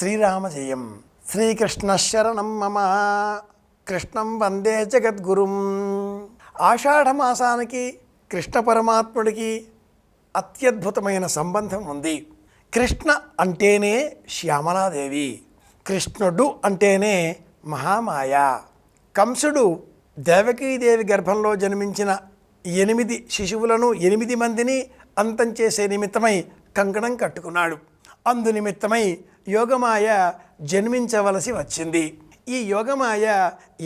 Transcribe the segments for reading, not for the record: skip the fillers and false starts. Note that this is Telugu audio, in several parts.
శ్రీరామ జయం. శ్రీకృష్ణ శరణం మమ. కృష్ణం వందే జగద్గురుం. ఆషాఢమాసానికి కృష్ణ పరమాత్ముడికి అత్యద్భుతమైన సంబంధం ఉంది. కృష్ణ అంటేనే శ్యామలాదేవి, కృష్ణుడు అంటేనే మహామాయ. కంసుడు దేవకీదేవి గర్భంలో జన్మించిన 8 శిశువులను 8 మందిని అంతం చేసే నిమిత్తమై కంకణం కట్టుకున్నాడు. అందు నిమిత్తమై యోగమాయ జన్మించవలసి వచ్చింది. ఈ యోగమాయ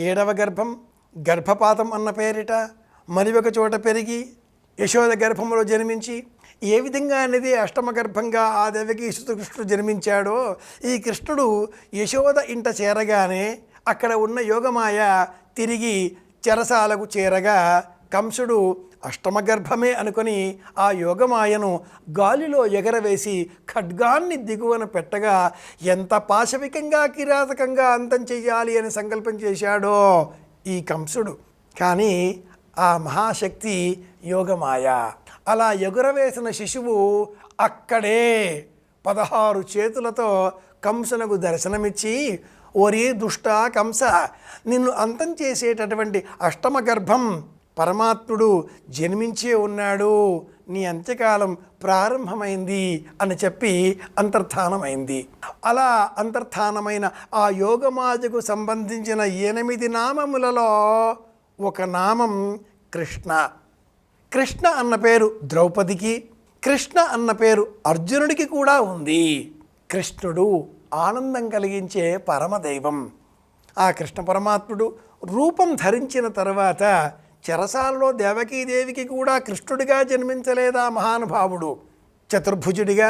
7వ గర్భం, గర్భపాతం అన్న పేరిట మరి ఒక చోట పెరిగి యశోద గర్భంలో జన్మించి ఏ విధంగా అనేది అష్టమ గర్భంగా ఆ దేవకి కృష్ణుడు జన్మించాడో, ఈ కృష్ణుడు యశోద ఇంట చేరగానే అక్కడ ఉన్న యోగమాయ తిరిగి చెరసాలకు చేరగా కంసుడు అష్టమ గర్భమే అనుకొని ఆ యోగమాయను గాలిలో ఎగరవేసి ఖడ్గాన్ని దిగువన పెట్టగా ఎంత పాశవికంగా కిరాతకంగా అంతం చెయ్యాలి అని సంకల్పం చేశాడో ఈ కంసుడు. కానీ ఆ మహాశక్తి యోగమాయ. అలా ఎగురవేసిన శిశువు అక్కడే 16 చేతులతో కంసునకు దర్శనమిచ్చి, ఓరి దుష్ట కంస, నిన్ను అంతం చేసేటటువంటి అష్టమ గర్భం పరమాత్ముడు జన్మించే ఉన్నాడు, నీ అంత్యకాలం ప్రారంభమైంది అని చెప్పి అంతర్ధానమైంది. అలా అంతర్ధానమైన ఆ యోగమాయకు సంబంధించిన 8 నామములలో ఒక నామం కృష్ణ. కృష్ణ అన్న పేరు ద్రౌపదికి, కృష్ణ అన్న పేరు అర్జునుడికి కూడా ఉంది. కృష్ణుడు ఆనందం కలిగించే పరమదైవం. ఆ కృష్ణ పరమాత్ముడు రూపం ధరించిన తర్వాత చెరసాలలో దేవకీదేవికి కూడా కృష్ణుడిగా జన్మించలేదా మహానుభావుడు? చతుర్భుజుడిగా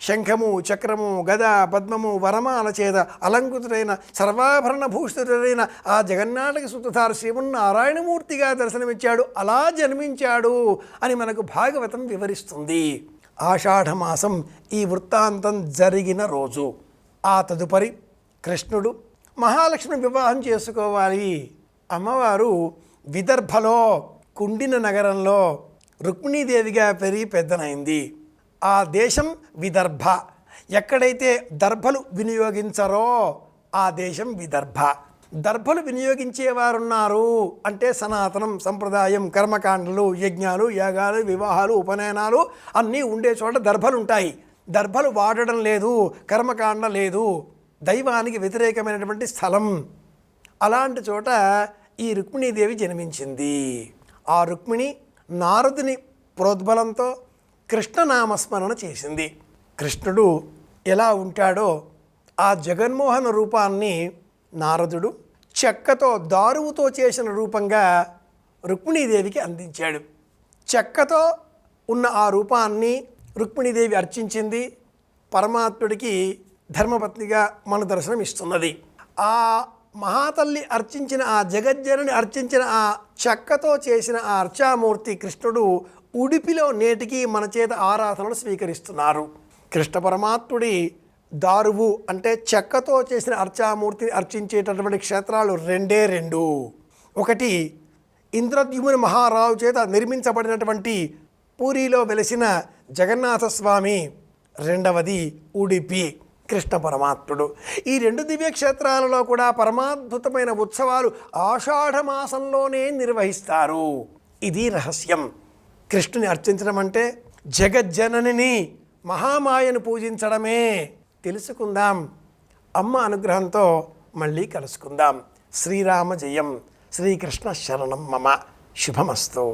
శంఖము, చక్రము, గద, పద్మము, వరమాల చేత అలంకృతుడైన సర్వాభరణ భూషితుడైన ఆ జగన్నాటక సూత్రధార శ్రీమన్నారాయణమూర్తిగా దర్శనమిచ్చాడు. అలా జన్మించాడు అని మనకు భాగవతం వివరిస్తుంది. ఆషాఢమాసం ఈ వృత్తాంతం జరిగిన రోజు. ఆ తదుపరి కృష్ణుడు మహాలక్ష్మి వివాహం చేసుకోవాలి. అమ్మవారు విదర్భలో కుండిన నగరంలో రుక్మిణీదేవిగా పెరిగి పెద్దనైంది. ఆ దేశం విదర్భ. ఎక్కడైతే దర్భలు వినియోగించరో ఆ దేశం విదర్భ. దర్భలు వినియోగించేవారున్నారు అంటే సనాతనం సంప్రదాయం, కర్మకాండలు, యజ్ఞాలు, యాగాలు, వివాహాలు, ఉపనయనాలు అన్నీ ఉండే చోట దర్భలు ఉంటాయి. దర్భలు వాడడం లేదు, కర్మకాండ లేదు, దైవానికి వ్యతిరేకమైనటువంటి స్థలం. అలాంటి చోట ఈ రుక్మిణీదేవి జన్మించింది. ఆ రుక్మిణి నారదుని ప్రోద్బలంతో కృష్ణనామస్మరణ చేసింది. కృష్ణుడు ఎలా ఉంటాడో ఆ జగన్మోహన రూపాన్ని నారదుడు చెక్కతో, దారువుతో చేసిన రూపంగా రుక్మిణీదేవికి అందించాడు. చెక్కతో ఉన్న ఆ రూపాన్ని రుక్మిణీదేవి అర్చించింది. పరమాత్ముడికి ధర్మపత్నిగా మన దర్శనం ఇస్తున్నది. ఆ మహాతల్లి అర్చించిన, ఆ జగజ్జనని అర్చించిన ఆ చెక్కతో చేసిన ఆ అర్చామూర్తి కృష్ణుడు ఉడిపిలో నేటికి మన చేత ఆరాధనలు స్వీకరిస్తున్నారు. కృష్ణ పరమాత్ముడి దారువు అంటే చెక్కతో చేసిన అర్చామూర్తిని అర్చించేటటువంటి క్షేత్రాలు 2. ఒకటి ఇంద్రద్యుమ్న మహారాజు చేత నిర్మించబడినటువంటి పూరిలో వెలిసిన జగన్నాథస్వామి, 2వది ఉడిపి కృష్ణ పరమాత్ముడు. ఈ 2 దివ్యక్షేత్రాలలో కూడా పరమాద్భుతమైన ఉత్సవాలు ఆషాఢమాసంలోనే నిర్వహిస్తారు. ఇది రహస్యం. కృష్ణుని అర్చించడం అంటే జగజ్జననిని, మహామాయను పూజించడమే. తెలుసుకుందాం. అమ్మ అనుగ్రహంతో మళ్ళీ కలుసుకుందాం. శ్రీరామ జయం. శ్రీకృష్ణ శరణం మమ. శుభమస్తు.